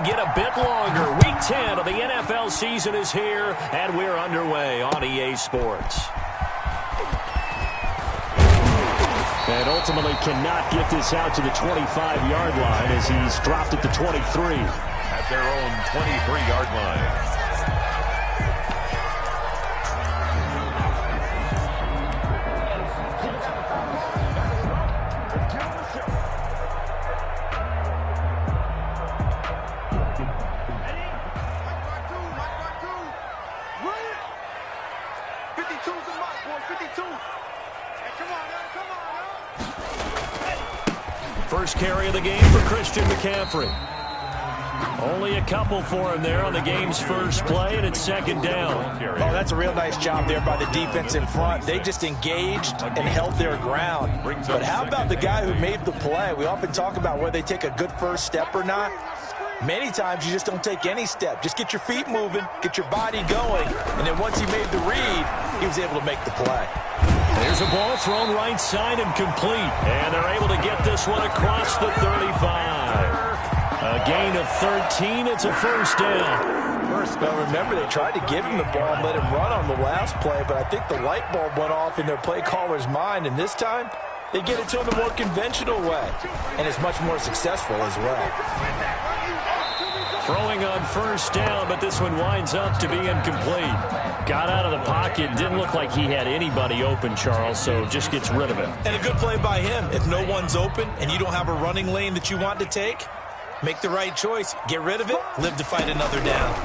Get a bit longer. Week 10 of the NFL season is here, and we're underway on EA Sports. And ultimately cannot get this out to the 25-yard line as he's dropped at the 23. At their own 23-yard line. First carry of the game for Christian McCaffrey. Only a couple for him there on the game's first play, and it's second down. Oh, that's a real nice job there by the defense in front. They just engaged and held their ground. But how about the guy who made the play? We often talk about whether they take a good first step or not. Many times you just don't take any step. Just get your feet moving, get your body going, and then once he made the read, he was able to make the play. There's a ball thrown right side and complete. And they're able to get this one across the 35. A gain of 13. It's a first down. Well, remember, they tried to give him the ball and let him run on the last play, but I think the light bulb went off in their play caller's mind, and this time they get it to him the more conventional way, and it's much more successful as well. Throwing on first down, but this one winds up to be incomplete. Got out of the pocket. Didn't look like he had anybody open, Charles, so just gets rid of it. And a good play by him. If no one's open and you don't have a running lane that you want to take, make the right choice. Get rid of it. Live to fight another down.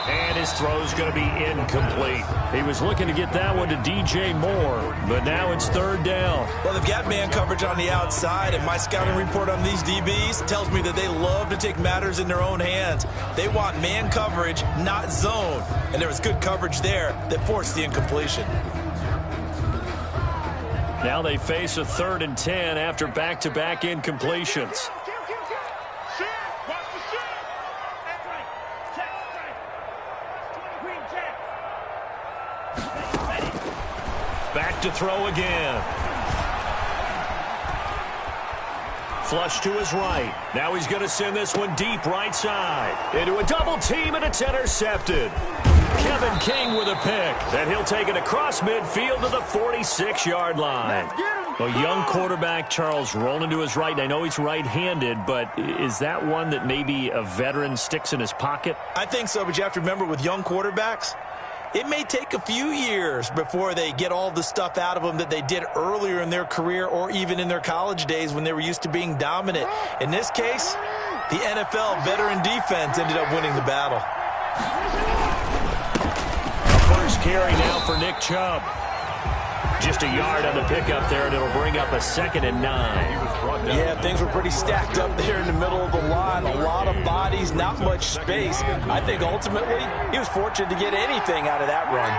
And his throw's going to be incomplete. He was looking to get that one to DJ Moore, but now it's third down. Well, they've got man coverage on the outside, and my scouting report on these DBs tells me that they love to take matters in their own hands. They want man coverage, not zone. And there was good coverage there that forced the incompletion. Now they face a 3rd and 10 after back-to-back incompletions. Back to throw again. Flush to his right. Now he's going to send this one deep right side. Into a double team, and it's intercepted. Kevin King with a pick. And he'll take it across midfield to the 46-yard line. A young quarterback, Charles, rolling to his right. I know he's right-handed, but is that one that maybe a veteran sticks in his pocket? I think so, but you have to remember with young quarterbacks, it may take a few years before they get all the stuff out of them that they did earlier in their career or even in their college days when they were used to being dominant. In this case, the NFL veteran defense ended up winning the battle. First carry now for Nick Chubb. Just a yard on the pickup there, and it'll bring up a 2nd and 9. Yeah, things were pretty stacked up there in the middle of the line. A lot of bodies, not much space. I think ultimately he was fortunate to get anything out of that run.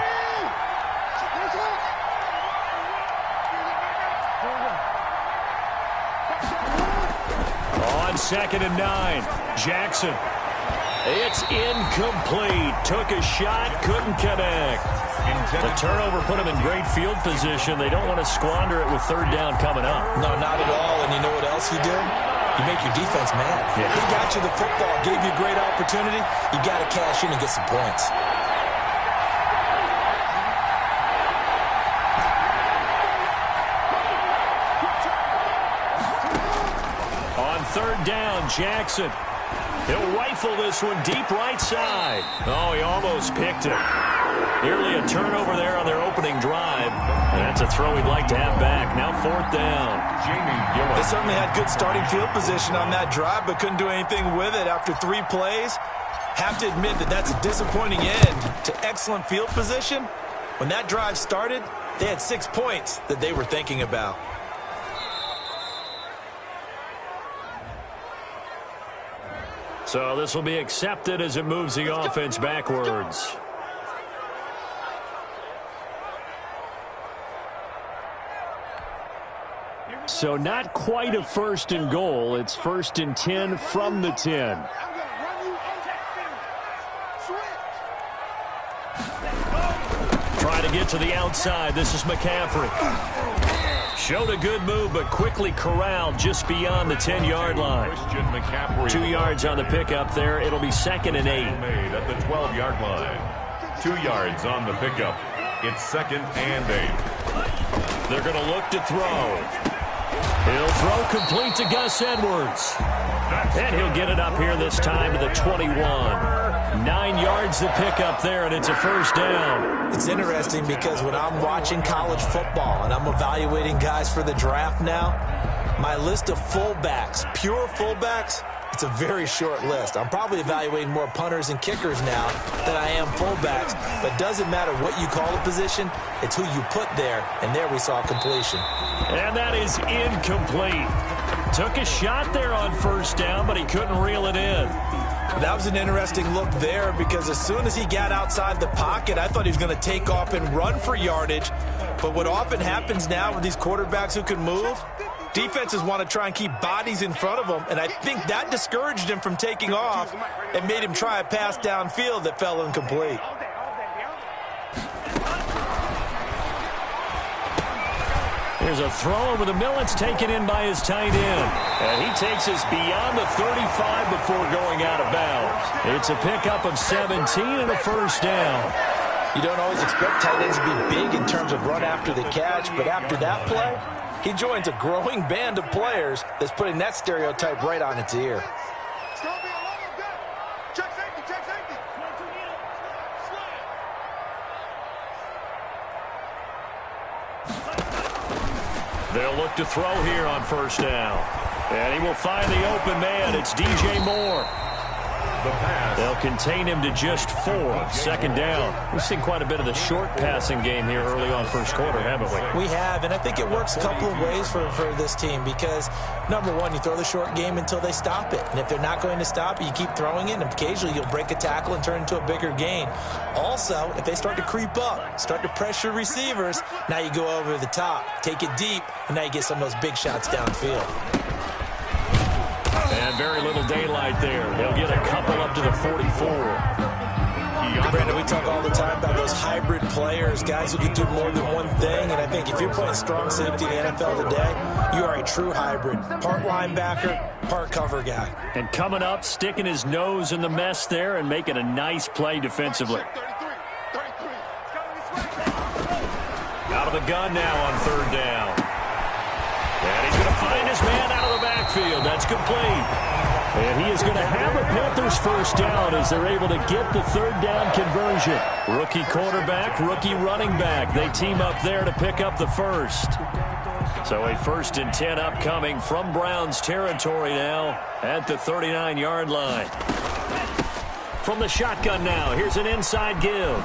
On 2nd and 9, Jackson. It's incomplete. Took a shot, couldn't connect. The turnover put him in great field position. They don't want to squander it with 3rd down coming up. No, not at all. And you know what else you do? You make your defense mad. Yeah. He got you the football, gave you a great opportunity. You got to cash in and get some points. On 3rd down, Jackson. He'll rifle this one deep right side. Oh, he almost picked it. Nearly a turnover there on their opening drive. And that's a throw he'd like to have back. Now 4th down. They certainly had good starting field position on that drive, but couldn't do anything with it after 3 plays. Have to admit that that's a disappointing end to excellent field position. When that drive started, they had 6 points that they were thinking about. So this will be accepted as it moves the offense backwards. So not quite a 1st and goal. It's 1st and 10 from the 10. Try to get to the outside. This is McCaffrey. Showed a good move, but quickly corralled just beyond the 10-yard line. 2 yards on the pickup there. It'll be 2nd and 8. Made at the 12-yard line. 2 yards on the pickup. It's 2nd and 8. They're going to look to throw. He'll throw complete to Gus Edwards. And he'll get it up here this time to the 21. 9 yards to pick up there, and it's a first down. It's interesting because when I'm watching college football and I'm evaluating guys for the draft now, my list of fullbacks, pure fullbacks, it's a very short list. I'm probably evaluating more punters and kickers now than I am fullbacks. But it doesn't matter what you call a position, it's who you put there. And there we saw completion. And that is incomplete. Took a shot there on first down, but he couldn't reel it in. That was an interesting look there because as soon as he got outside the pocket, I thought he was going to take off and run for yardage. But what often happens now with these quarterbacks who can move, defenses want to try and keep bodies in front of them, and I think that discouraged him from taking off and made him try a pass downfield that fell incomplete. Here's a throw over the middle. It's taken in by his tight end. And he takes us beyond the 35 before going out of bounds. It's a pickup of 17 and a first down. You don't always expect tight ends to be big in terms of run after the catch, but after that play, he joins a growing band of players that's putting that stereotype right on its ear. They'll look to throw here on first down. And he will find the open man. It's DJ Moore. They'll contain him to just 4. 2nd down. We've seen quite a bit of the short passing game here early on first quarter, haven't we? We have, and I think it works a couple of ways for this team because, number one, you throw the short game until they stop it. And if they're not going to stop it, you keep throwing it, and occasionally you'll break a tackle and turn into a bigger gain. Also, if they start to creep up, start to pressure receivers, now you go over the top, take it deep, and now you get some of those big shots downfield. And very little daylight there. They'll get a couple up to the 44. Brandon, we talk all the time about those hybrid players, guys who can do more than one thing. And I think if you're playing strong safety in the NFL today, you are a true hybrid. Part linebacker, part cover guy. And coming up, sticking his nose in the mess there and making a nice play defensively. Out of the gun now on 3rd down. And he's going to find his man out of the backfield. That's complete. And he is going to have a Panthers first down as they're able to get the 3rd down conversion. Rookie quarterback, rookie running back. They team up there to pick up the first. So a 1st and 10 upcoming from Browns territory now at the 39-yard line. From the shotgun now, here's an inside give.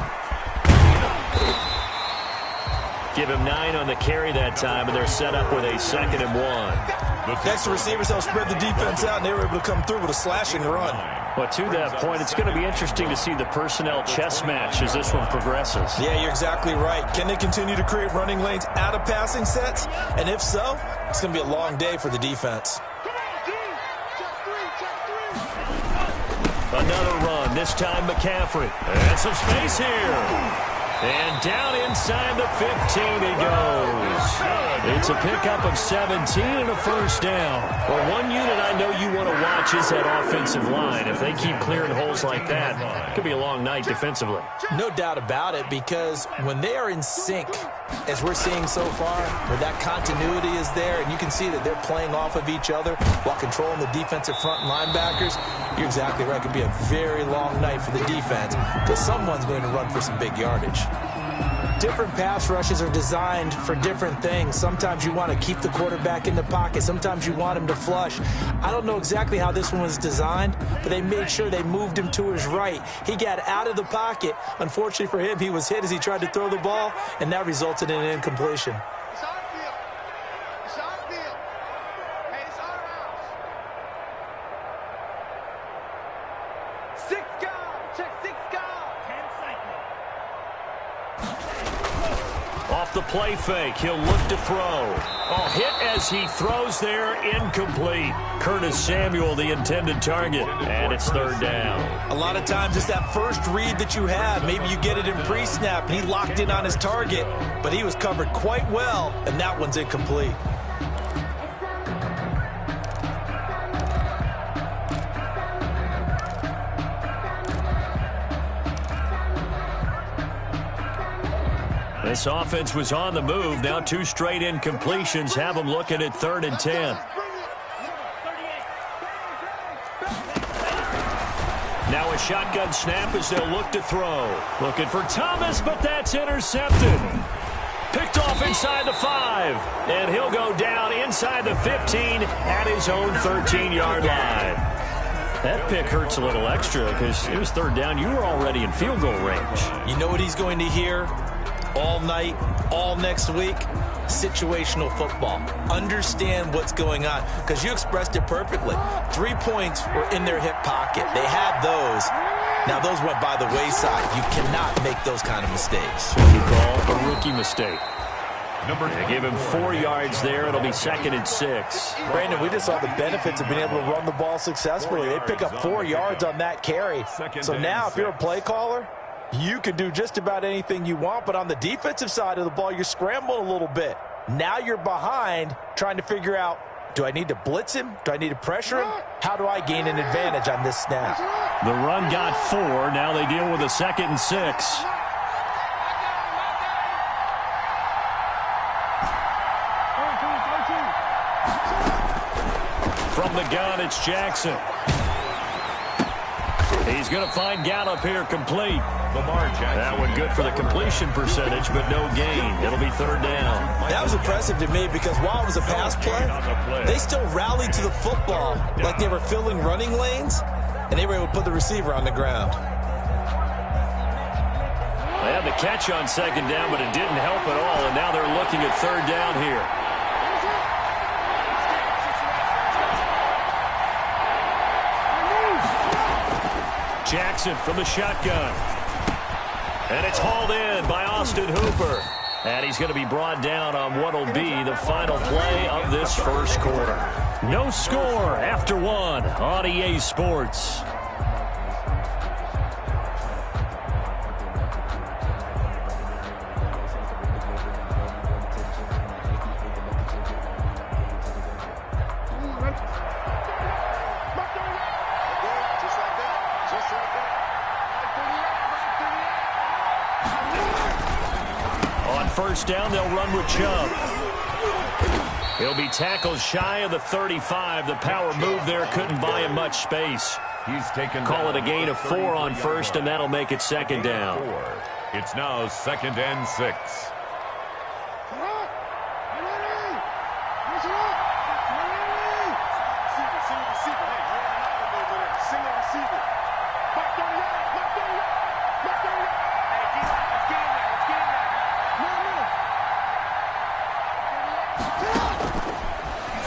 Give him 9 on the carry that time, and they're set up with a 2nd and 1. Next, the receivers help spread the defense out, and they were able to come through with a slashing run. Well, to that point, it's going to be interesting to see the personnel chess match as this one progresses. Yeah, you're exactly right. Can they continue to create running lanes out of passing sets? And if so, it's going to be a long day for the defense. Another run, this time McCaffrey. And some space here. And down inside the 15 he goes. It's a pickup of 17 and a first down. Well, one unit I know you want to watch is that offensive line. If they keep clearing holes like that, it could be a long night defensively. No doubt about it, because when they are in sync, as we're seeing so far, where that continuity is there, and you can see that they're playing off of each other while controlling the defensive front linebackers, you're exactly right. It could be a very long night for the defense, because someone's going to run for some big yardage. Different pass rushes are designed for different things. Sometimes you want to keep the quarterback in the pocket. Sometimes you want him to flush. I don't know exactly how this one was designed, but they made sure they moved him to his right. He got out of the pocket. Unfortunately for him, he was hit as he tried to throw the ball, and that resulted in an incompletion. Off the play fake, he'll look to throw. Oh, hit as he throws there, incomplete. Curtis Samuel, the intended target, and it's third down. A lot of times it's that first read that you have. Maybe you get it in pre-snap, and he locked in on his target, but he was covered quite well, and that one's incomplete. This offense was on the move. Now 2 straight incompletions have them looking at 3rd and 10. Now a shotgun snap as they'll look to throw. Looking for Thomas, but that's intercepted. Picked off inside the 5. And he'll go down inside the 15 at his own 13-yard line. That pick hurts a little extra because it was 3rd down. You were already in field goal range. You know what he's going to hear all night, all next week? Situational football. Understand what's going on, because you expressed it perfectly. 3 points were in their hip pocket. They had those. Now those went by the wayside. You cannot make those kind of mistakes. You call a rookie mistake. They give him 4 yards there. It'll be 2nd and 6. Brandon, we just saw the benefits of being able to run the ball successfully. They pick up 4 yards on that carry. So now if you're a play caller, you can do just about anything you want, but on the defensive side of the ball, you're scrambling a little bit. Now you're behind, trying to figure out, do I need to blitz him? Do I need to pressure him? How do I gain an advantage on this snap? The run got 4. Now they deal with a 2nd and 6. From the gun, it's Jackson. He's going to find Gallup here complete. That one good for the completion percentage, but no gain. It'll be 3rd down. That was impressive to me because while it was a pass play, they still rallied to the football like they were filling running lanes, and they were able to put the receiver on the ground. They had the catch on 2nd down, but it didn't help at all, and now they're looking at 3rd down here. Jackson from the shotgun. And it's hauled in by Austin Hooper. And he's going to be brought down on what will be the final play of this first quarter. No score after 1 on EA Sports. First down, they'll run with Chubb. He'll be tackled shy of the 35. The power move there couldn't buy him much space. He's taken. Call it a gain of 4 on first, and that'll make it 2nd down. It's now 2nd and 6.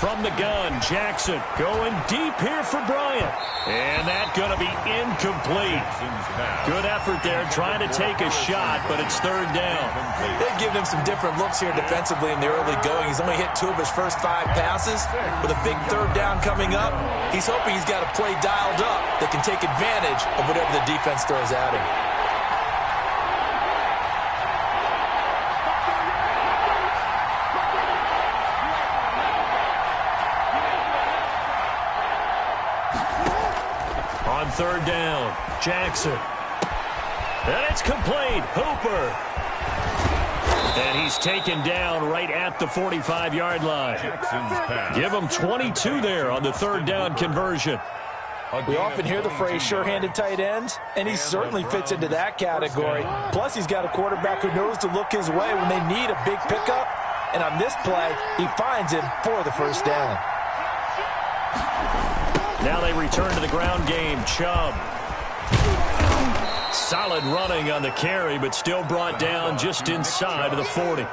From the gun, Jackson going deep here for Bryant. And that going to be incomplete. Good effort there trying to take a shot, but it's 3rd down. They've given him some different looks here defensively in the early going. He's only hit 2 of his first 5 passes. With a big 3rd down coming up, he's hoping he's got a play dialed up that can take advantage of whatever the defense throws at him. On 3rd down, Jackson. And it's complete. Hooper. And he's taken down right at the 45-yard line. Give him 22 there on the 3rd down conversion. We often hear the phrase sure-handed tight ends, and he certainly fits into that category. Plus, he's got a quarterback who knows to look his way when they need a big pickup. And on this play, he finds him for the 1st down. Now they return to the ground game. Chubb. Solid running on the carry, but still brought down just inside of the 40.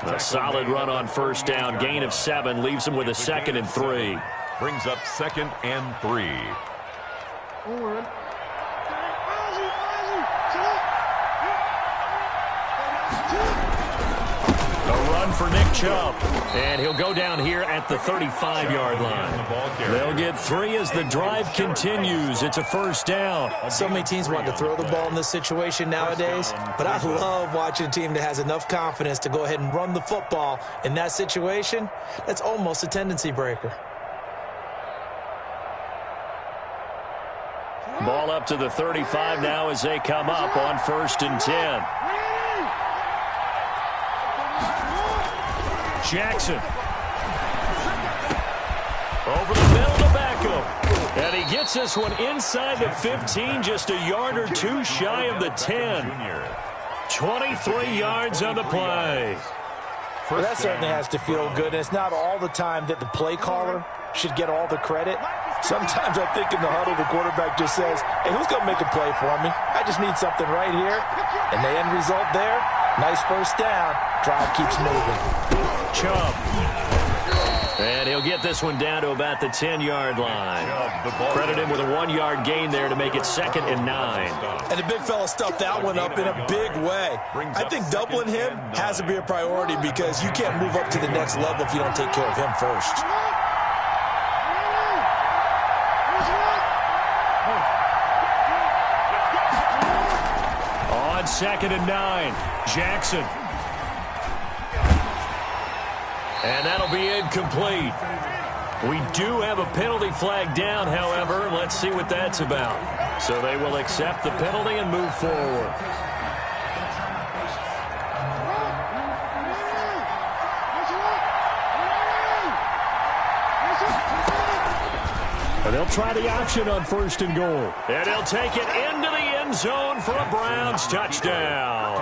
A solid run on 1st down. Gain of 7 leaves him with a 2nd and 3. Brings up 2nd and 3. run for Nick Chubb. And he'll go down here at the 35-yard line. They'll get 3 as the drive continues. It's a first down. So many teams want to throw the ball in this situation nowadays, but I love watching a team that has enough confidence to go ahead and run the football. In that situation, that's almost a tendency breaker. Ball up to the 35 now as they come up on 1st and 10. Jackson. Over the middle to Beckham. And he gets this one inside the 15, just a yard or 2 shy of the 10. 23 yards on the play. Well, that certainly has to feel good. It's not all the time that the play caller should get all the credit. Sometimes I think in the huddle, the quarterback just says, hey, who's going to make a play for me? I just need something right here. And the end result there, nice first down. Drive keeps moving. Chubb. And he'll get this one down to about the 10-yard line. Credit him with a 1-yard gain there to make it 2nd and 9. And the big fella stuffed that one up in a big way. I think doubling him has to be a priority because you can't move up to the next level if you don't take care of him first. On 2nd and 9, Jackson. And that'll be incomplete. We do have a penalty flag down, however. Let's see what that's about. So they will accept the penalty and move forward. And they'll try the option on 1st and goal. And he'll take it into the end zone for a Browns touchdown.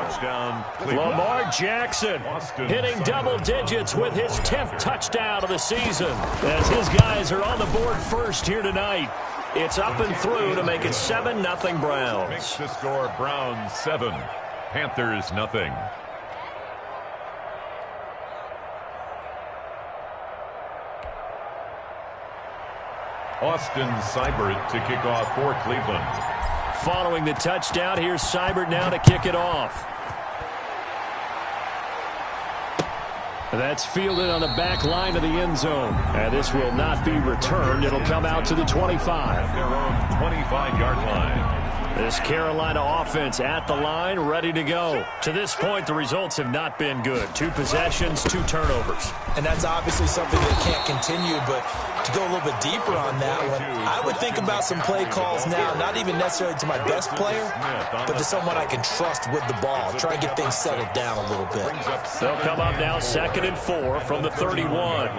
Lamar Jackson hitting double digits with his 10th touchdown of the season. As his guys are on the board first here tonight. It's up and through to make it 7-0 Browns. Makes the score Browns 7, Panthers nothing. Austin Seibert to kick off for Cleveland. Following the touchdown, here's Seibert now to kick it off. That's fielded on the back line of the end zone. And this will not be returned. It'll come out to the 25. Their own 25-yard line. This Carolina offense at the line, ready to go. To this point, the results have not been good. 2 possessions, 2 turnovers. And that's obviously something that can't continue, but to go a little bit deeper on that one, I would think about some play calls now, not even necessarily to my best player, but to someone I can trust with the ball. Try and get things settled down a little bit. They'll come up now 2nd and 4 from the 31.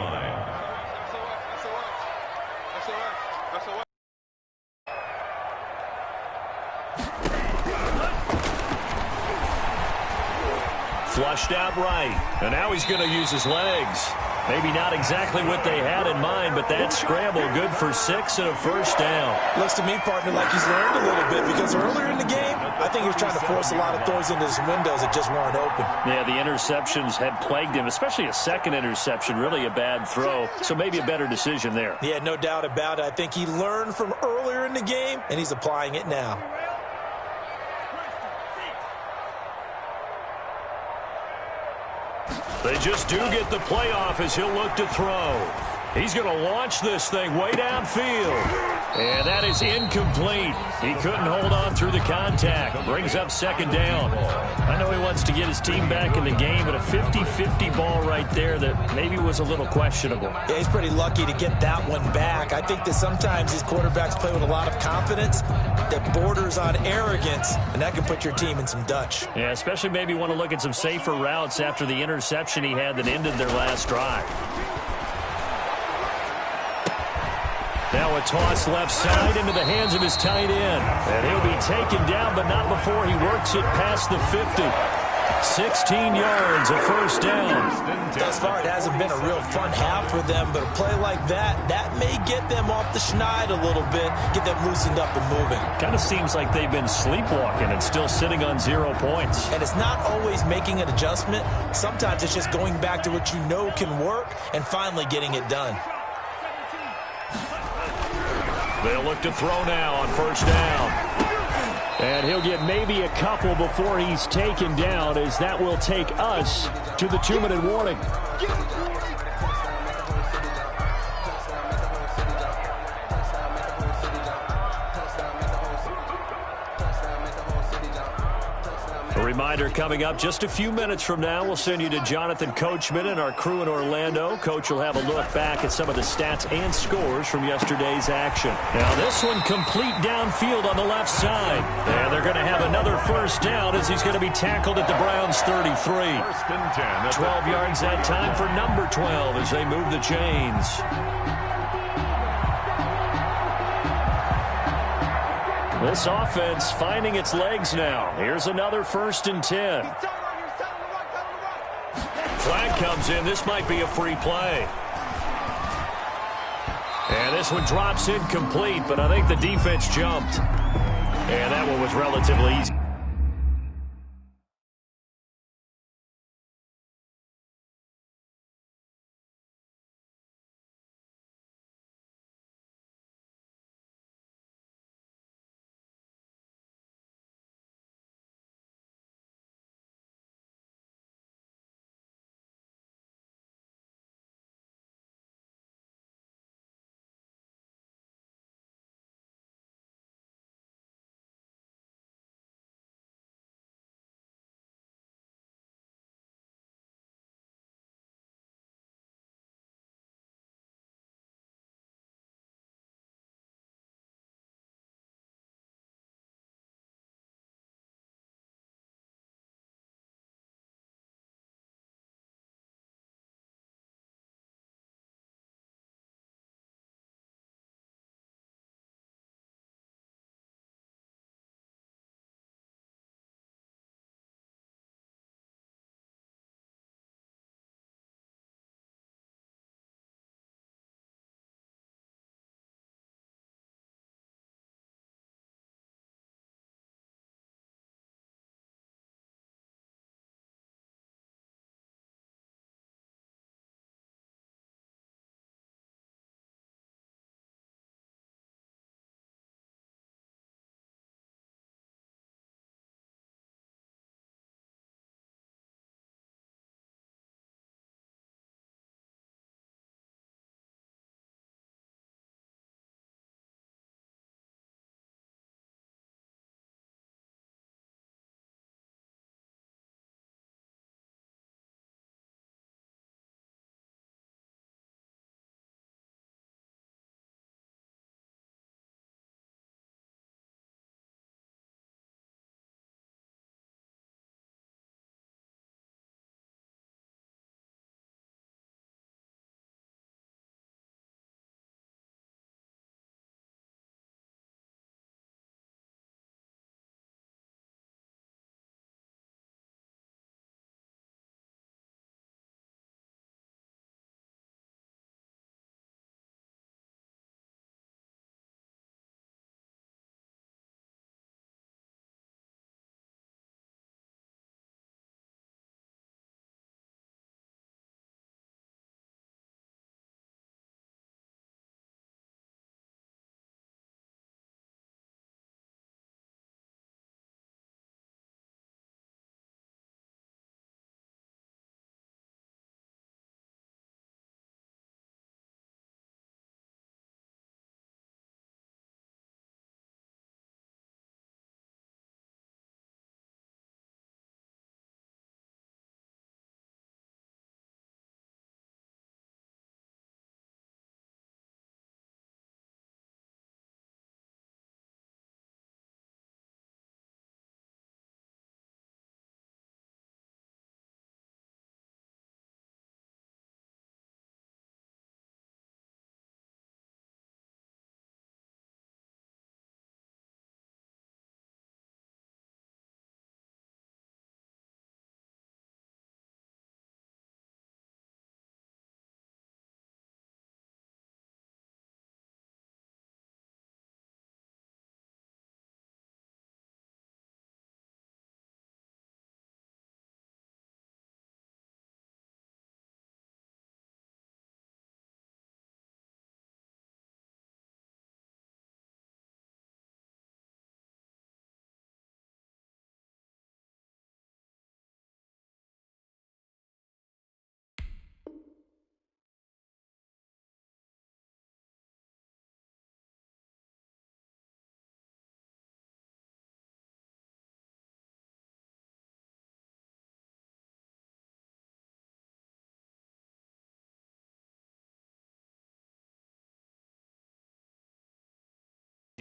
Flushed out right, and now he's going to use his legs. Maybe not exactly what they had in mind, but that scramble good for 6 and a first down. Looks to me, partner, like he's learned a little bit because earlier in the game, I think he was trying to force a lot of throws into his windows that just weren't open. Yeah, the interceptions had plagued him, especially a second interception, really a bad throw. So maybe a better decision there. Yeah, no doubt about it. I think he learned from earlier in the game, and he's applying it now. They just do get the playoff as he'll look to throw. He's going to launch this thing way downfield. And that is incomplete. He couldn't hold on through the contact. Brings up 2nd down. I know he wants to get his team back in the game, but a 50-50 ball right there that maybe was a little questionable. Yeah, he's pretty lucky to get that one back. I think that sometimes these quarterbacks play with a lot of confidence that borders on arrogance, and that can put your team in some Dutch. Yeah, especially maybe want to look at some safer routes after the interception he had that ended their last drive. Now a toss left side into the hands of his tight end. And he'll be taken down, but not before he works it past the 50. 16 yards, a first down. Thus far, it hasn't been a real fun half for them, but a play like that may get them off the schneid a little bit, get them loosened up and moving. Kind of seems like they've been sleepwalking and still sitting on 0 points. And it's not always making an adjustment. Sometimes it's just going back to what you know can work and finally getting it done. They'll look to throw now on first down. And he'll get maybe a couple before he's taken down, as that will take us to the 2-minute warning. A reminder coming up just a few minutes from now. We'll send you to Jonathan Coachman and our crew in Orlando. Coach will have a look back at some of the stats and scores from yesterday's action. Now this one complete downfield on the left side. And they're going to have another first down as he's going to be tackled at the Browns 33. 12 yards that time for number 12 as they move the chains. This offense finding its legs now. Here's another 1st and 10. Flag comes in. This might be a free play. And this one drops incomplete, but I think the defense jumped. And that one was relatively easy.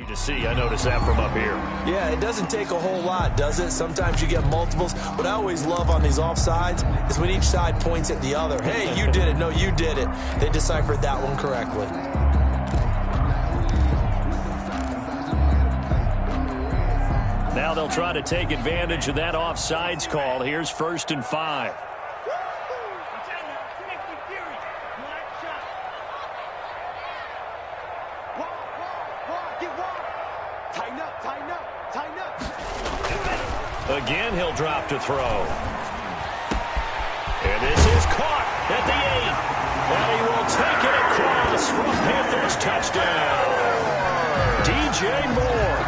To see, I noticed that from up here. Yeah, it doesn't take a whole lot, does it? Sometimes you get multiples. What I always love on these offsides is when each side points at the other. Hey, you did it. No, you did it. They deciphered that one correctly. Now they'll try to take advantage of that offsides call. Here's 1st and 5. Again, he'll drop to throw. And this is caught at the 8. And he will take it across for a Panthers touchdown. DJ Moore,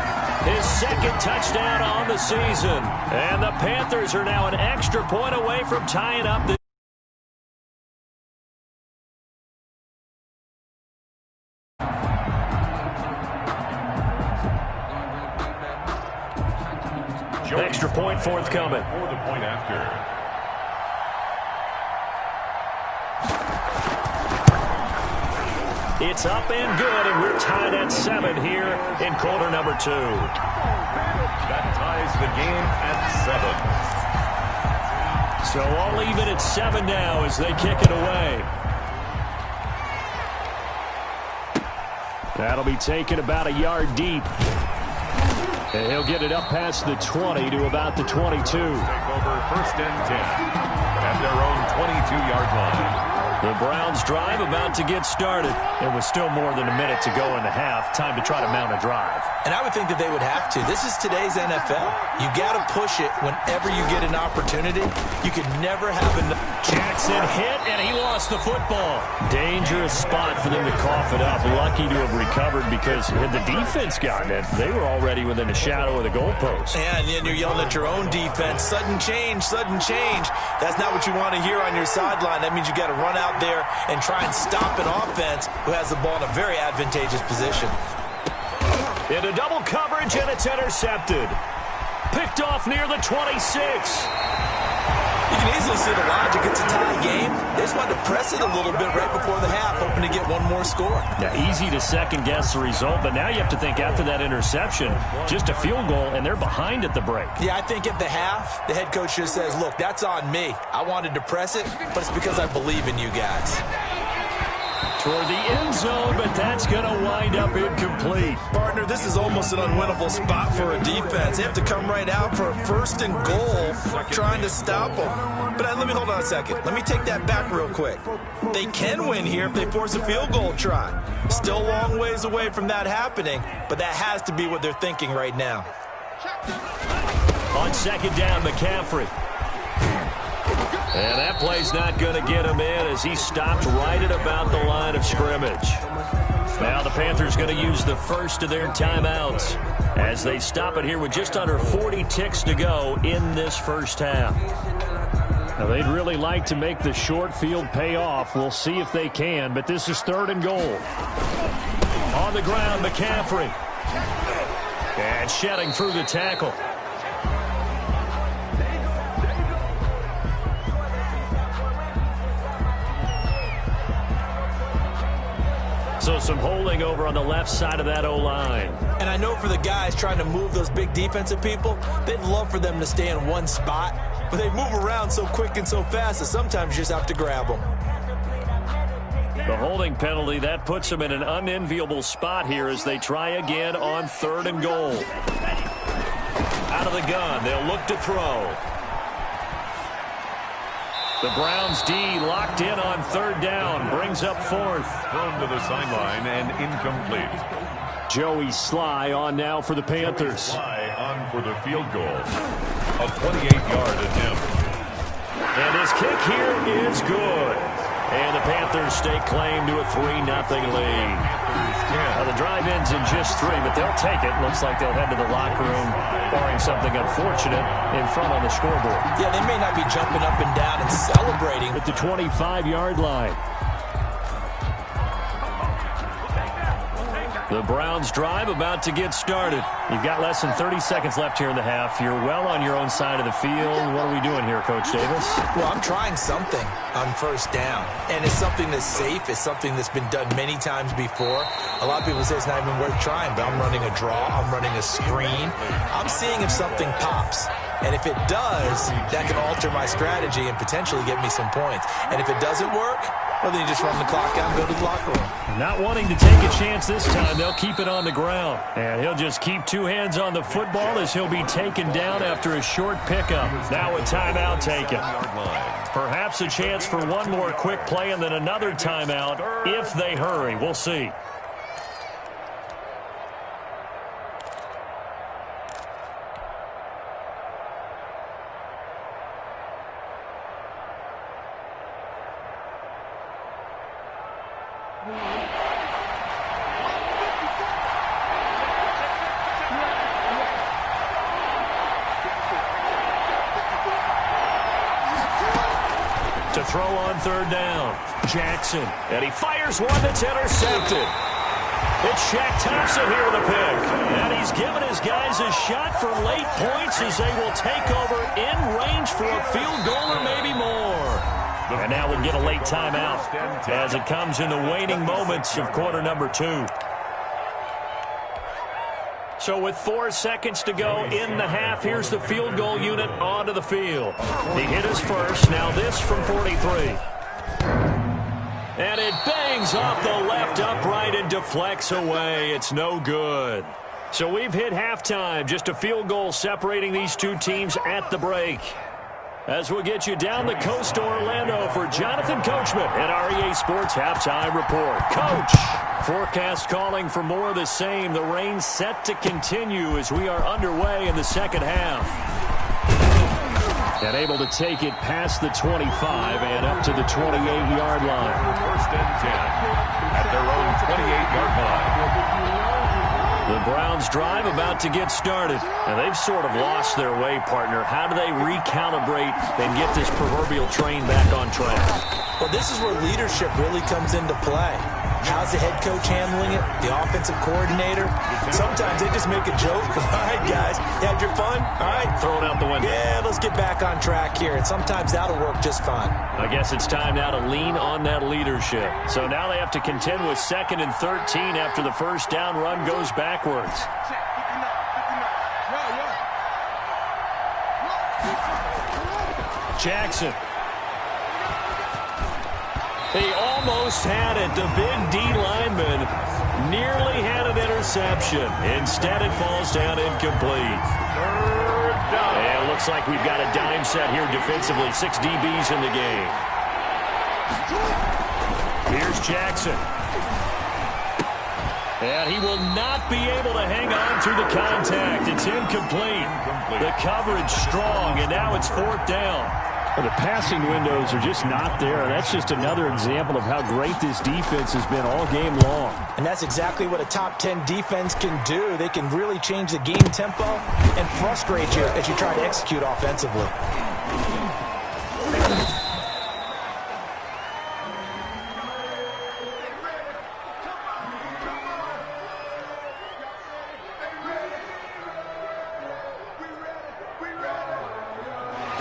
his 2nd touchdown on the season. And the Panthers are now an extra point away from tying up the extra point forthcoming. For the point after. It's up and good, and we're tied at 7 here in quarter number 2. That ties the game at 7. So all even at 7 now as they kick it away. That'll be taken about a yard deep. And he'll get it up past the 20 to about the 22. Take over 1st and 10 at their own 22-yard line. The Browns drive about to get started. And with still more than a minute to go in the half, time to try to mount a drive. And I would think that they would have to. This is today's NFL. You got to push it whenever you get an opportunity. You could never have enough. Jackson hit, and he lost the football. Dangerous spot for them to cough it up. Lucky to have recovered because had the defense gotten it, they were already within a shadow of the goalpost. And then you're yelling at your own defense. Sudden change, sudden change. That's not what you want to hear on your sideline. That means you got to run out there and try and stop an offense who has the ball in a very advantageous position. Into double coverage, and it's intercepted. Picked off near the 26. You can easily see the logic. It's a tie game. They just wanted to press it a little bit right before the half, hoping to get one more score. Now, easy to second-guess the result, but now you have to think after that interception, just a field goal, and they're behind at the break. Yeah, I think at the half, the head coach just says, look, that's on me. I wanted to press it, but it's because I believe in you guys. Toward the end zone, but that's going to wind up incomplete. Partner, this is almost an unwinnable spot for a defense. They have to come right out for a 1st and goal, trying to stop them. But let me hold on a second. Let me take that back real quick. They can win here if they force a field goal try. Still a long ways away from that happening, but that has to be what they're thinking right now. On 2nd down, McCaffrey. And that play's not going to get him in as he stopped right at about the line of scrimmage. Now the Panthers going to use the first of their timeouts as they stop it here with just under 40 ticks to go in this first half. Now they'd really like to make the short field pay off. We'll see if they can, but this is 3rd and goal. On the ground, McCaffrey. And shedding through the tackle. So some holding over on the left side of that O-line. And I know for the guys trying to move those big defensive people, they'd love for them to stay in one spot, but they move around so quick and so fast that sometimes you just have to grab them. The holding penalty, that puts them in an unenviable spot here as they try again on 3rd and goal. Out of the gun, they'll look to throw. The Browns D locked in on 3rd down, brings up 4th. Thrown to the sideline and incomplete. Joey Sly on now for the Panthers. Sly on for the field goal. A 28-yard attempt. And his kick here is good. And the Panthers stake claim to a 3-0 lead. Now the drive ends in just 3, but they'll take it. Looks like they'll head to the locker room, barring something unfortunate, in front on the scoreboard. Yeah, they may not be jumping up and down and celebrating. At the 25-yard line. The Browns drive about to get started. You've got less than 30 seconds left here in the half. You're well on your own side of the field. What are we doing here, Coach Davis? Well, I'm trying something on first down, and it's something that's safe. It's something that's been done many times before. A lot of people say it's not even worth trying, but I'm running a draw. I'm running a screen. I'm seeing if something pops. And if it does, that can alter my strategy and potentially get me some points. And if it doesn't work, well, then you just run the clock out and go to the locker room. Not wanting to take a chance this time, they'll keep it on the ground. And he'll just keep two hands on the football as he'll be taken down after a short pickup. Now a timeout taken. Perhaps a chance for one more quick play and then another timeout if they hurry. We'll see. To throw on third down, Jackson. And he fires one that's intercepted. It's Shaq Thompson here with a pick. And he's given his guys a shot for late points as they will take over in range for a field goal or maybe more. And now we'll get a late timeout as it comes in the waning moments of quarter number 2. So with 4 seconds to go in the half, here's the field goal unit onto the field. He hit his first. Now this from 43. And it bangs off the left upright and deflects away. It's no good. So we've hit halftime. Just a field goal separating these two teams at the break. As we'll get you down the coast to Orlando for Jonathan Coachman at REA Sports Halftime Report. Coach, forecast calling for more of the same. The rain set to continue as we are underway in the second half. And able to take it past the 25 and up to the 28-yard line. First and 10 at their own 28-yard line. The Browns drive about to get started. And they've sort of lost their way, partner. How do they recalibrate and get this proverbial train back on track? Well, this is where leadership really comes into play. How's the head coach handling it? The offensive coordinator? Sometimes they just make a joke. All right, guys, you had your fun? All right. Throw it out the window. Yeah, let's get back on track here. And sometimes that'll work just fine. I guess it's time now to lean on that leadership. So now they have to contend with 2nd and 13 after the first down run goes backwards. Jackson. He almost had it. The big D lineman nearly had an interception. Instead, it falls down incomplete. And it looks like we've got a dime set here defensively. 6 DBs in the game. Here's Jackson. And he will not be able to hang on through the contact. It's incomplete. The coverage strong, and now it's 4th down. Well, the passing windows are just not there. That's just another example of how great this defense has been all game long. And that's exactly what a top 10 defense can do. They can really change the game tempo and frustrate you as you try to execute offensively.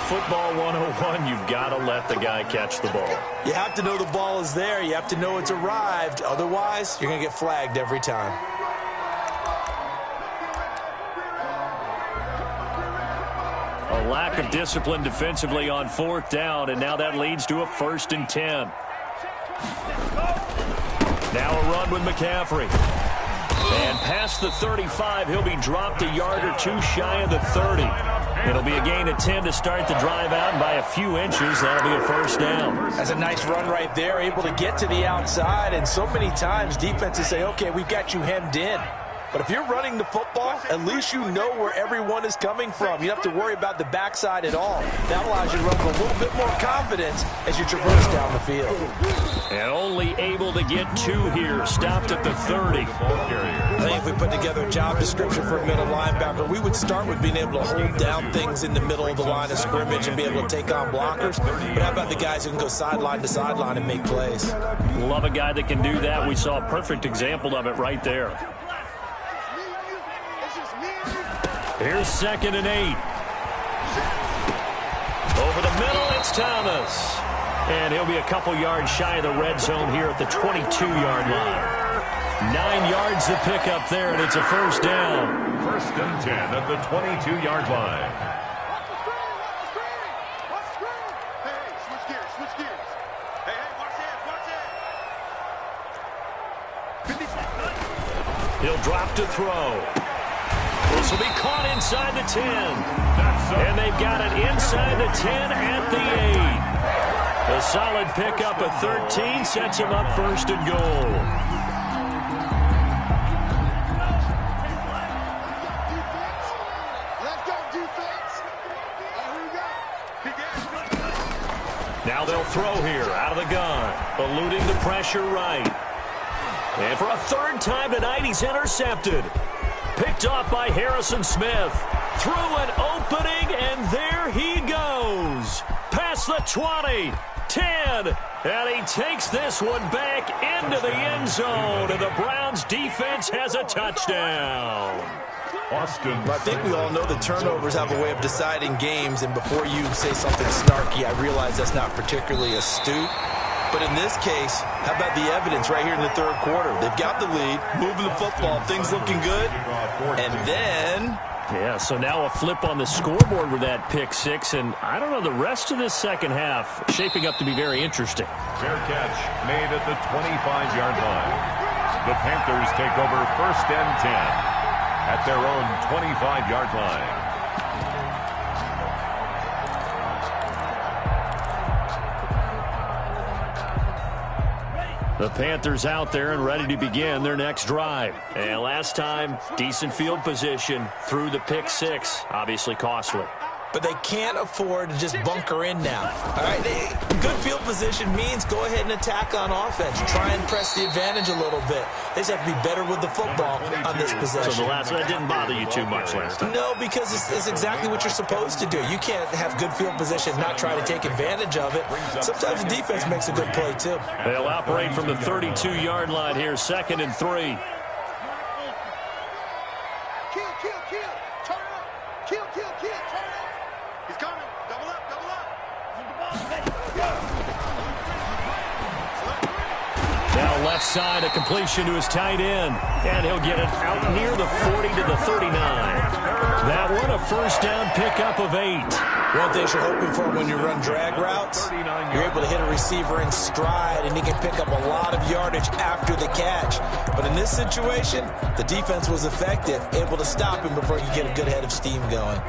Football 101, you've got to let the guy catch the ball. You have to know the ball is there. You have to know it's arrived. Otherwise, you're going to get flagged every time. A lack of discipline defensively on 4th down, and now that leads to a 1st and 10. Now a run with McCaffrey. And past the 35, he'll be dropped a yard or two shy of the 30. It'll be a gain of 10 to start the drive out, and by a few inches, that'll be a 1st down. That's a nice run right there, able to get to the outside, and so many times defenses say, okay, we've got you hemmed in. But if you're running the football, at least you know where everyone is coming from. You don't have to worry about the backside at all. That allows you to run with a little bit more confidence as you traverse down the field. And only able to get 2 here, stopped at the 30. I think if we put together a job description for a middle linebacker, we would start with being able to hold down things in the middle of the line of scrimmage and be able to take on blockers. But how about the guys who can go sideline to sideline and make plays? Love a guy that can do that. We saw a perfect example of it right there. Here's 2nd and 8. Over the middle, it's Thomas. And he'll be a couple yards shy of the red zone here at the 22-yard line. 9 yards to pick up there, and it's a first down. 1st and 10 at the 22-yard line. He'll drop to throw. This will be caught inside the 10. And they've got it inside the 10 at the 8. A solid pickup of 13 sets him up 1st and goal. Now they'll throw here out of the gun. Eluding the pressure right. And for a 3rd time tonight, he's intercepted. Picked off by Harrison Smith. Through an opening, and there he goes. Past the 20, 10, and he takes this one back into the end zone, and the Browns defense has a touchdown. Austin. I think we all know that turnovers have a way of deciding games, and before you say something snarky, I realize that's not particularly astute. But in this case, how about the evidence right here in the 3rd quarter? They've got the lead, moving the football, things looking good. And then... Yeah, so now a flip on the scoreboard with that pick 6. And I don't know, the rest of this 2nd half shaping up to be very interesting. Fair catch made at the 25-yard line. The Panthers take over 1st and 10 at their own 25-yard line. The Panthers out there and ready to begin their next drive. And last time, decent field position through the pick 6. Obviously costly. But they can't afford to just bunker in now. All right, good field position means go ahead and attack on offense. Try and press the advantage a little bit. They just have to be better with the football on this possession. So the last one didn't bother you too much last time? No, because it's exactly what you're supposed to do. You can't have good field position and not try to take advantage of it. Sometimes the defense makes a good play, too. They'll operate from the 32-yard line here, 2nd and 3. Now left side, a completion to his tight end. And he'll get it out near the 40 to the 39. That one, a first down pickup of 8. One thing you're hoping for when you run drag routes, you're able to hit a receiver in stride, and he can pick up a lot of yardage after the catch. But in this situation, the defense was effective, able to stop him before he could get a good head of steam going.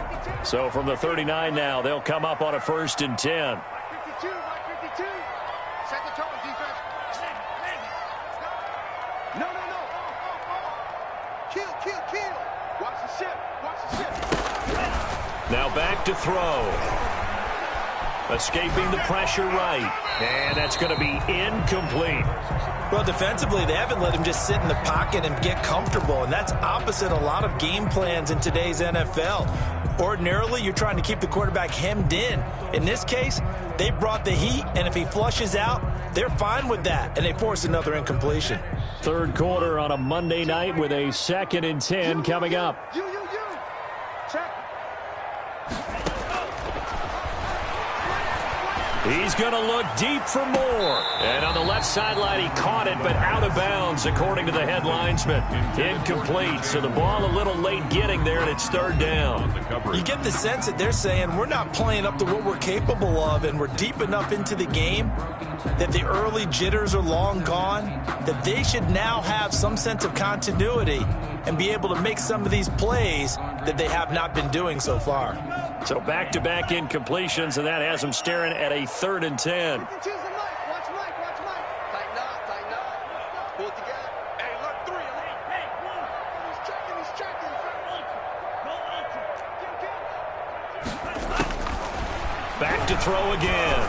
So from the 39 now, they'll come up on a 1st and 10. Now back to throw. Escaping the pressure right. And that's going to be incomplete. Well, defensively, they haven't let him just sit in the pocket and get comfortable, and that's opposite a lot of game plans in today's NFL. Ordinarily, you're trying to keep the quarterback hemmed in. In this case, they brought the heat, and if he flushes out, they're fine with that, and they force another incompletion. 3rd quarter on a Monday night with a 2nd and 10 coming up. He's going to look deep for more. And on the left sideline, he caught it, but out of bounds, according to the head linesman. Incomplete, so the ball a little late getting there, and it's 3rd down. You get the sense that they're saying we're not playing up to what we're capable of, and we're deep enough into the game that the early jitters are long gone, that they should now have some sense of continuity and be able to make some of these plays that they have not been doing so far. So back-to-back incompletions, and that has them staring at a 3rd and 10. Back to throw again.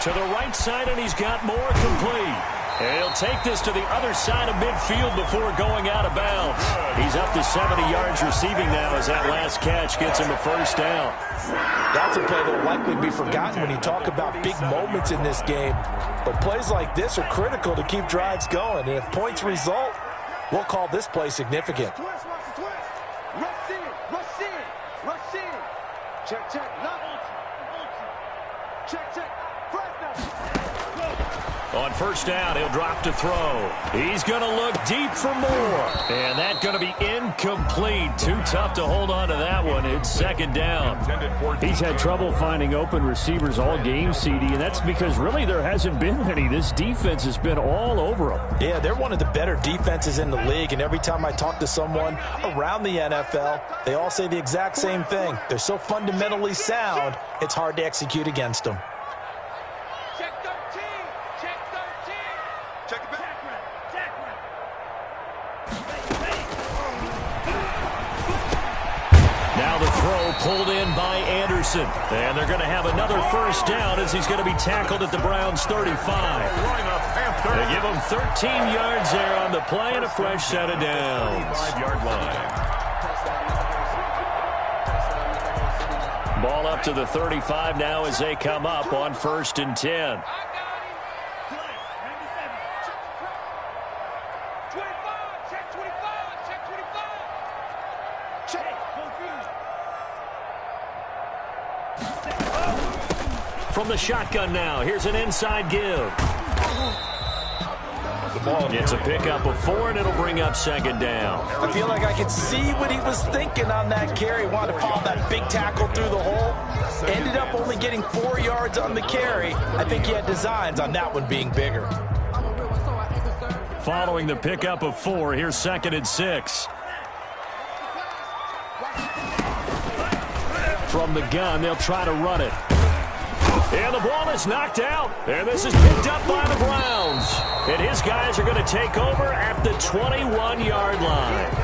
To the right side, and he's got more complete. And he'll take this to the other side of midfield before going out of bounds. He's up to 70 yards receiving now as that last catch gets him a first down. That's a play that will likely be forgotten when you talk about big moments in this game. But plays like this are critical to keep drives going. And if points result, we'll call this play significant. Rush in. Rush in. Rush in. Check, check. Lock. Check, check. On first down, he'll drop to throw. He's going to look deep for more. And that's going to be incomplete. Too tough to hold on to that one. It's second down. He's had trouble finding open receivers all game, CD, and that's because really there hasn't been many. This defense has been all over them. Yeah, they're one of the better defenses in the league, and every time I talk to someone around the NFL, they all say the exact same thing. They're so fundamentally sound, it's hard to execute against them. Pulled in by Anderson. And they're going to have another first down as he's going to be tackled at the Browns' 35. They give him 13 yards there on the play and a fresh set of downs. 5-yard line. Ball up to the 35 now as they come up on 1st and 10. From the shotgun now, here's an inside give. It's a pickup of 4, and it'll bring up second down. I feel like I could see what he was thinking on that carry. Wanted to follow that big tackle through the hole. Ended up only getting 4 yards on the carry. I think he had designs on that one being bigger. Following the pickup of 4, here's 2nd and 6. From the gun, they'll try to run it. And the ball is knocked out. And this is picked up by the Browns. And his guys are going to take over at the 21-yard line.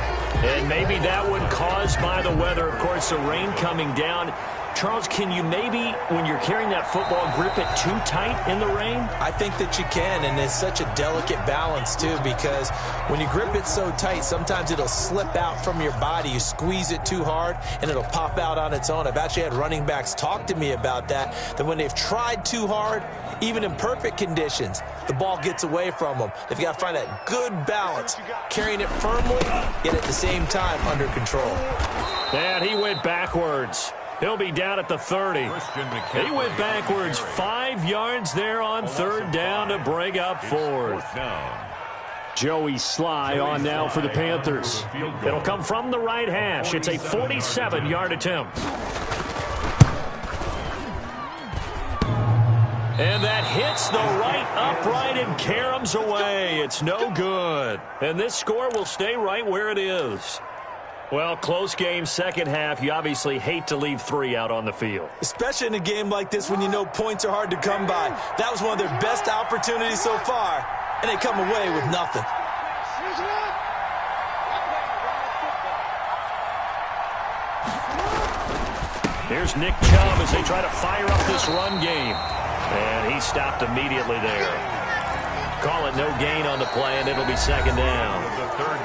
And maybe that one caused by the weather. Of course, the rain coming down. Charles, can you maybe, when you're carrying that football, grip it too tight in the rain? I think that you can, and it's such a delicate balance, too, because when you grip it so tight, sometimes it'll slip out from your body. You squeeze it too hard, and it'll pop out on its own. I've actually had running backs talk to me about that when they've tried too hard, even in perfect conditions, the ball gets away from them. They've got to find that good balance, carrying it firmly, yet at the same time under control. And he went backwards. He'll be down at the 30. He went backwards 5 yards there on 3rd down to bring up 4th. Joey Sly on now for the Panthers. It'll come from the right hash. It's a 47-yard attempt. And that hits the right upright and caroms away. It's no good. And this score will stay right where it is. Well, close game, second half. You obviously hate to leave 3 out on the field. Especially in a game like this when you know points are hard to come by. That was one of their best opportunities so far, and they come away with nothing. Here's Nick Chubb as they try to fire up this run game. And he stopped immediately there. Call it no gain on the play, and it'll be second down.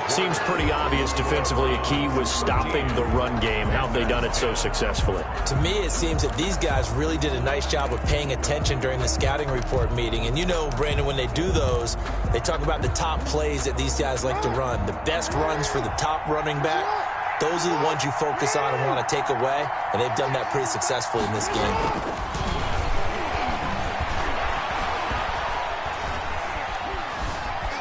Seems pretty obvious defensively a key was stopping the run game. How have they done it so successfully? To me, it seems that these guys really did a nice job of paying attention during the scouting report meeting. And you know, Brandon, when they do those, they talk about the top plays that these guys like to run. The best runs for the top running back, those are the ones you focus on and want to take away. And they've done that pretty successfully in this game.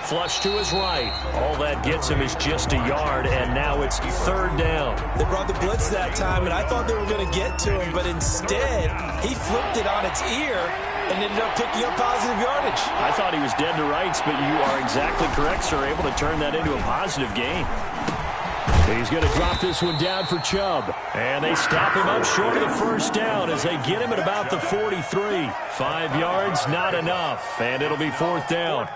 Flush to his right. All that gets him is just a yard, and now it's 3rd down. They brought the blitz that time, and I thought they were going to get to him, but instead, he flipped it on its ear and ended up picking up positive yardage. I thought he was dead to rights, but you are exactly correct, sir. Able to turn that into a positive gain. He's going to drop this one down for Chubb. And they stop him up short of the first down as they get him at about the 43. 5 yards, not enough. And it'll be 4th down.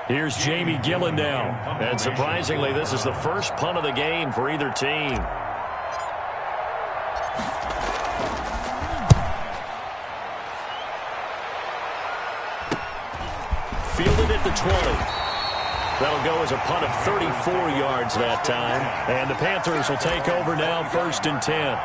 Here's Jamie Gillen now. And surprisingly, this is the first punt of the game for either team. Fielded at the 20. That'll go as a punt of 34 yards that time. And the Panthers will take over now, 1st and 10.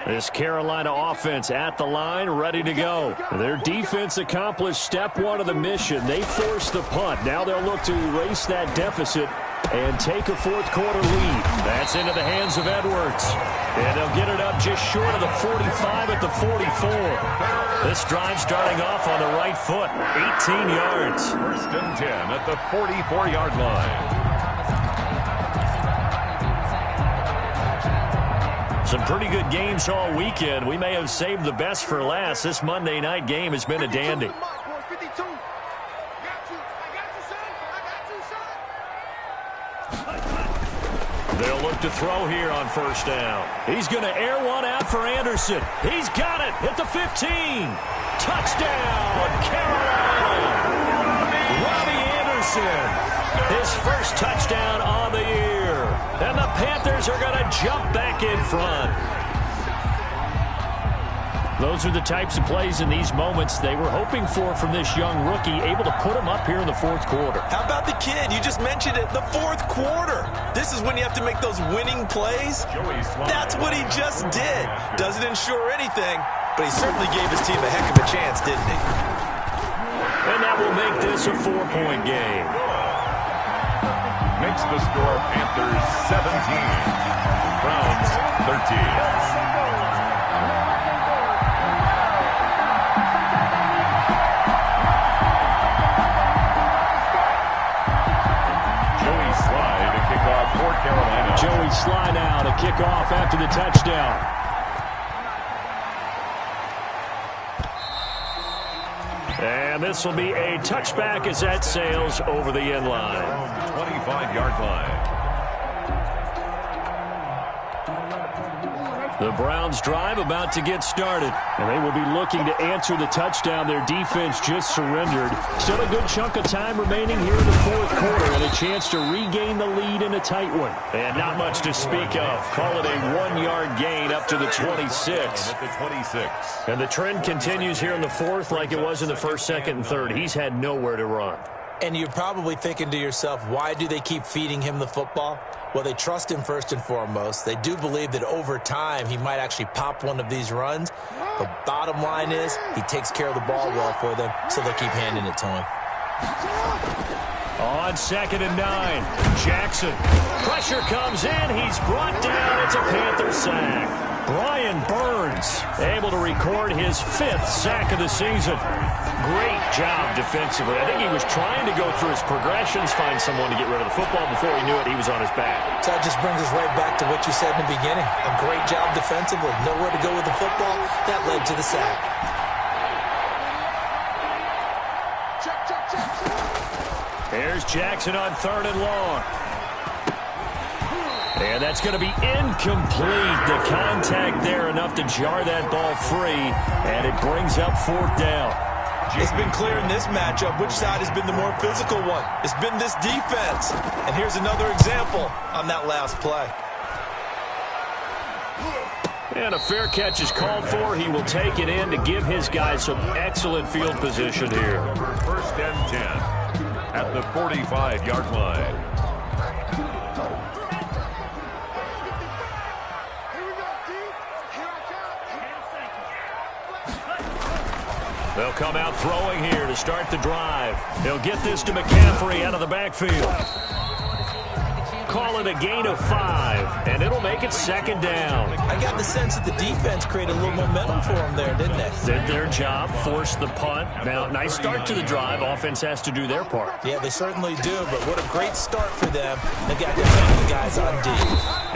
This Carolina offense at the line, ready to go. Their defense accomplished step one of the mission. They forced the punt. Now they'll look to erase that deficit and take a fourth quarter lead. That's into the hands of Edwards. And they'll get it up just short of the 45 at the 44. This drive starting off on the right foot. 18 yards. First and 10 at the 44-yard line. Some pretty good games all weekend. We may have saved the best for last. This Monday night game has been a dandy. They'll look to throw here on first down. He's going to air one out for Anderson. He's got it at the 15. Touchdown, Carolina. Robbie Anderson, his first touchdown on the year. And the Panthers are going to jump back in front. Those are the types of plays in these moments they were hoping for from this young rookie, able to put him up here in the fourth quarter. How about the kid? You just mentioned it, the fourth quarter. This is when you have to make those winning plays. That's what he just did. Doesn't ensure anything, but he certainly gave his team a heck of a chance, didn't he? And that will make this a 4-point game. Makes the score Panthers 17, Browns 13. Joey Sly now to kick off after the touchdown. And this will be a touchback as that sails over the end line. 25-yard line. The Browns drive about to get started. And they will be looking to answer the touchdown their defense just surrendered. Still a good chunk of time remaining here in the fourth quarter and a chance to regain the lead in a tight one. And not much to speak of. Call it a 1-yard gain up to the 26. At the 26. And the trend continues here in the fourth like it was in the first, second, and third. He's had nowhere to run. And you're probably thinking to yourself, why do they keep feeding him the football? Well, they trust him first and foremost. They do believe that over time he might actually pop one of these runs. The bottom line is he takes care of the ball well for them, so they'll keep handing it to him. On 2nd and 9, Jackson. Pressure comes in. He's brought down. It's a Panther sack. Brian Burns able to record his 5th sack of the season. Great job defensively. I think he was trying to go through his progressions, find someone to get rid of the football. Before he knew it, he was on his back. So that just brings us right back to what you said in the beginning. A great job defensively. Nowhere to go with the football. That led to the sack. Here's Jackson on 3rd and long. And that's going to be incomplete. The contact there enough to jar that ball free. And it brings up 4th down. It's been clear in this matchup which side has been the more physical one. It's been this defense. And here's another example on that last play. And a fair catch is called for. He will take it in to give his guys some excellent field position here. First and 10 at the 45-yard line. They'll come out throwing here to start the drive. They'll get this to McCaffrey out of the backfield. Call it a gain of 5, and it'll make it 2nd down. I got the sense that the defense created a little momentum for them there, didn't they? Did their job, forced the punt. Now, nice start to the drive. Offense has to do their part. Yeah, they certainly do, but what a great start for them. They've got defensive guys on D.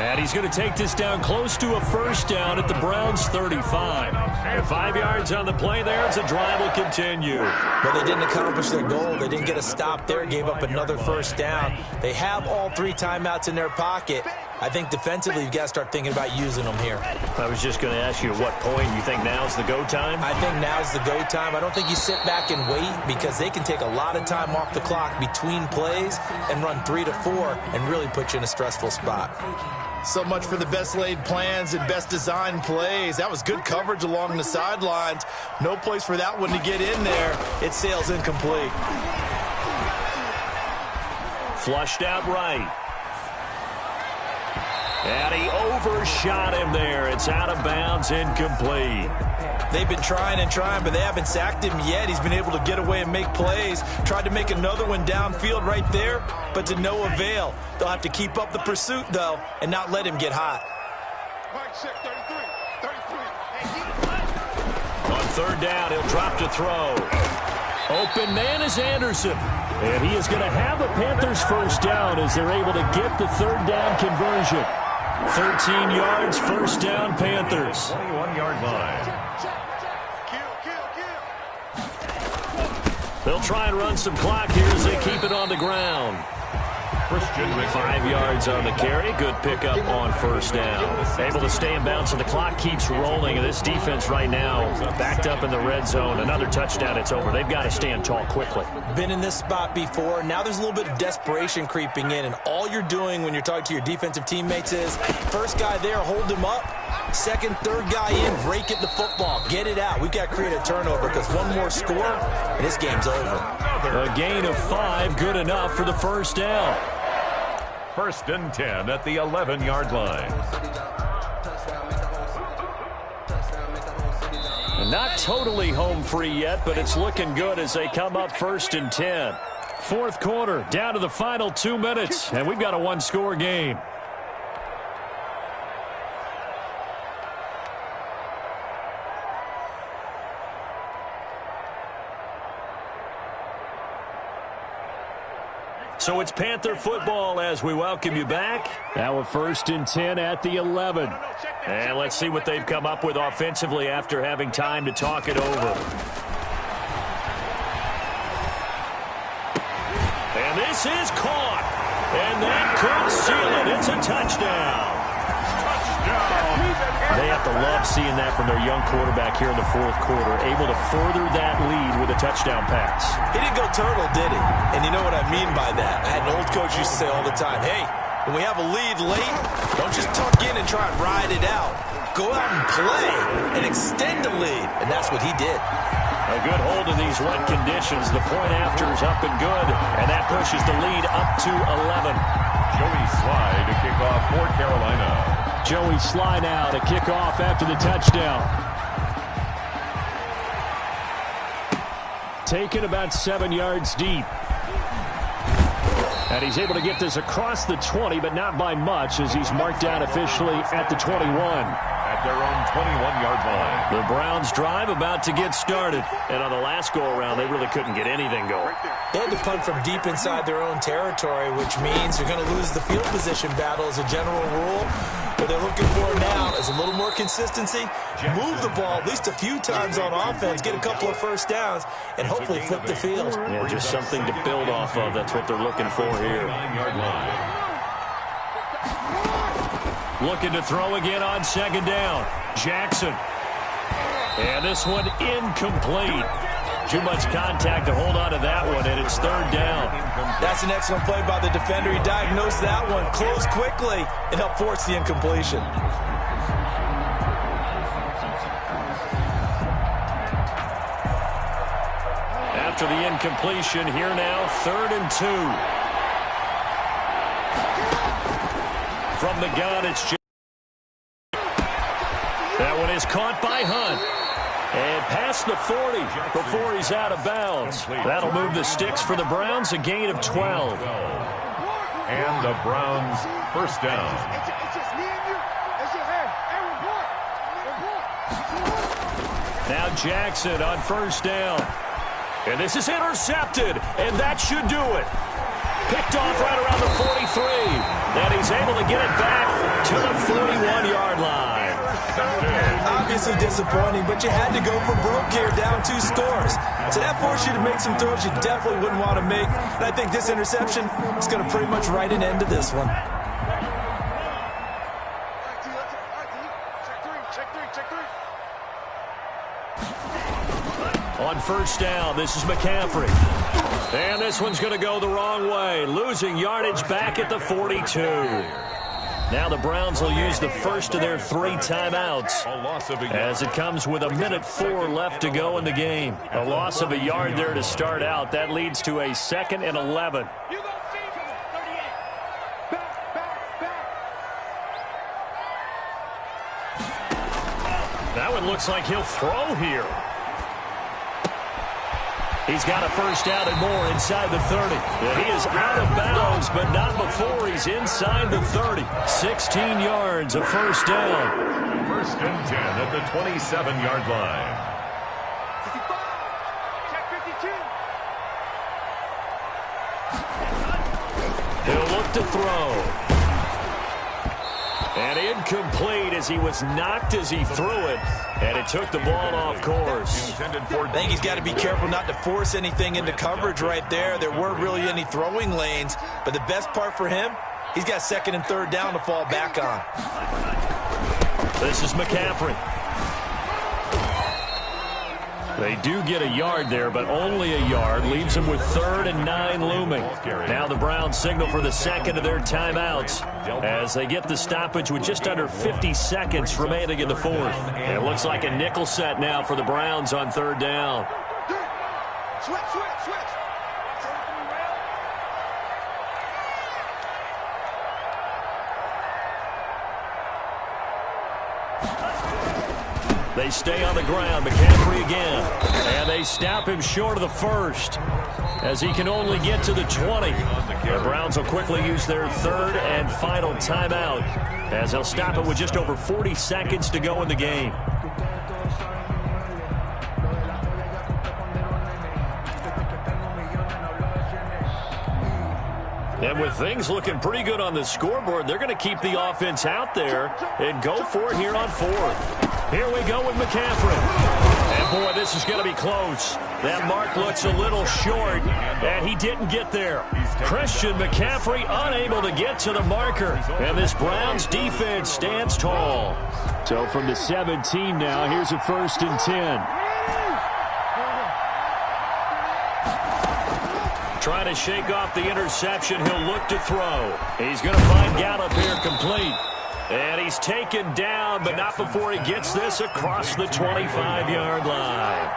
And he's going to take this down close to a 1st down at the Browns' 35. And 5 yards on the play there as the drive will continue. But they didn't accomplish their goal. They didn't get a stop there, gave up another 1st down. They have all 3 timeouts in their pocket. I think defensively you've got to start thinking about using them here. I was just going to ask you at what point you think now's the go time? I think now's the go time. I don't think you sit back and wait because they can take a lot of time off the clock between plays and run 3 to 4 and really put you in a stressful spot. So much for the best laid plans and best designed plays. That was good coverage along the sidelines. No place for that one to get in there. It sails incomplete. Flushed out right. And he overshot him there. It's out of bounds, incomplete. They've been trying and trying, but they haven't sacked him yet. He's been able to get away and make plays. Tried to make another one downfield right there, but to no avail. They'll have to keep up the pursuit, though, and not let him get hot. On third down, he'll drop to throw. Open man is Anderson. And he is going to have a Panthers first down as they're able to get the third down conversion. 13 yards, first down, Panthers. 21-yard line. They'll try and run some clock here as they keep it on the ground. 5 yards on the carry. Good pickup on first down. Able to stay in bounds, and the clock keeps rolling. And this defense right now backed up in the red zone. Another touchdown, it's over. They've got to stand tall quickly. Been in this spot before. Now there's a little bit of desperation creeping in. And all you're doing when you're talking to your defensive teammates is, first guy there, hold him up. Second, third guy in, rake at the football. Get it out. We've got to create a turnover because one more score, and this game's over. A gain of 5, good enough for the first down. First and 10 at the 11-yard line. Not totally home free yet, but it's looking good as they come up first and 10. Fourth quarter, down to the final 2 minutes, and we've got a one-score game. So it's Panther football as we welcome you back. Now a first and 10 at the 11. And let's see what they've come up with offensively after having time to talk it over. And this is caught. And that could seal it. It's a touchdown. They have to love seeing that from their young quarterback here in the fourth quarter, able to further that lead with a touchdown pass. He didn't go turtle, did he? And you know what I mean by that. I had an old coach used to say all the time, hey, when we have a lead late, don't just tuck in and try and ride it out. Go out and play and extend the lead. And that's what he did. A good hold in these wet conditions. The point after is up and good, and that pushes the lead up to 11. Joey Slye to kick off for Carolina. Joey Slye now to kick off after the touchdown. Taken about 7 yards deep. And he's able to get this across the 20, but not by much as he's marked down officially at the 21. At their own 21-yard line. The Browns drive about to get started. And on the last go-around, they really couldn't get anything going. They had to punt from deep inside their own territory, which means you're going to lose the field position battle as a general rule. What they're looking for now is a little more consistency, move the ball at least a few times on offense, get a couple of first downs, and hopefully flip the field. Yeah, just something to build off of. That's what they're looking for here. Looking to throw again on second down. Jackson. And this one incomplete. Too much contact to hold on to that one, and it's third down. That's an excellent play by the defender. He diagnosed that one, closed quickly, and helped force the incompletion. After the incompletion, here now, 3rd and 2. From the gun, it's that one is caught by Hunt. And past the 40 before he's out of bounds. That'll move the sticks for the Browns, a gain of 12. And the Browns first down. Now Jackson on first down. And this is intercepted, and that should do it. Picked off right around the 43. And he's able to get it back to the 41-yard line. Obviously disappointing, but you had to go for broke here, down 2 scores. So that forced you to make some throws you definitely wouldn't want to make. And I think this interception is going to pretty much write an end to this one. On first down, this is McCaffrey. And this one's going to go the wrong way, losing yardage back at the 42. Now the Browns will use the first of their 3 timeouts as it comes with 1:04 left to go in the game. A loss of a yard there to start out. That leads to a 2nd and 11. it looks like he'll throw here. He's got a first down and more inside the 30. And he is out of bounds, but not before he's inside the 30. 16 yards, a first down. First and 10 at the 27-yard line. 55. Check 52. He'll look to throw. And incomplete as he was knocked as he threw it. And it took the ball off course. I think he's got to be careful not to force anything into coverage right there. There weren't really any throwing lanes. But the best part for him, he's got second and third down to fall back on. This is McCaffrey. They do get a yard there, but only a yard. Leaves them with 3rd and 9 looming. Now the Browns signal for the second of their timeouts as they get the stoppage with just under 50 seconds remaining in the fourth. And it looks like a nickel set now for the Browns on 3rd down. Switch. They stay on the ground. McCaffrey again. And they stop him short of the first as he can only get to the 20. The Browns will quickly use their 3rd and final timeout as they'll stop it with just over 40 seconds to go in the game. And with things looking pretty good on the scoreboard, they're going to keep the offense out there and go for it here on 4th. Here we go with McCaffrey. And, boy, this is going to be close. That mark looks a little short, and he didn't get there. Christian McCaffrey unable to get to the marker. And this Browns defense stands tall. So from the 17 now, here's a 1st and 10. Trying to shake off the interception. He'll look to throw. He's going to find Gallup here complete. And he's taken down, but not before he gets this across the 25-yard line.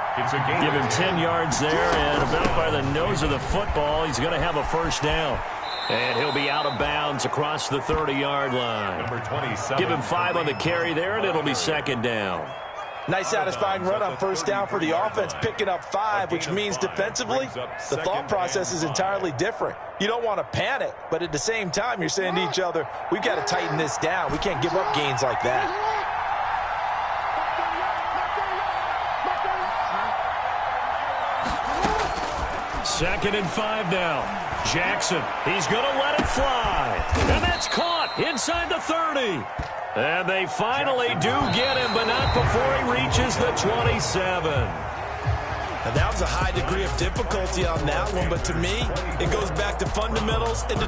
Give him 10 yards there, and about by the nose of the football, he's going to have a first down. And he'll be out of bounds across the 30-yard line. Number 27. Give him 5 on the carry there, and it'll be 2nd down. Nice satisfying run on first down for the offense, picking up 5, which means defensively, the thought process is entirely different. You don't want to panic, but at the same time, you're saying to each other, we've got to tighten this down. We can't give up gains like that. Second and 5 now. Jackson, he's going to let it fly. And that's caught inside the 30. And they finally do get him, but not before he reaches the 27. Now that was a high degree of difficulty on that one, but to me, it goes back to fundamentals in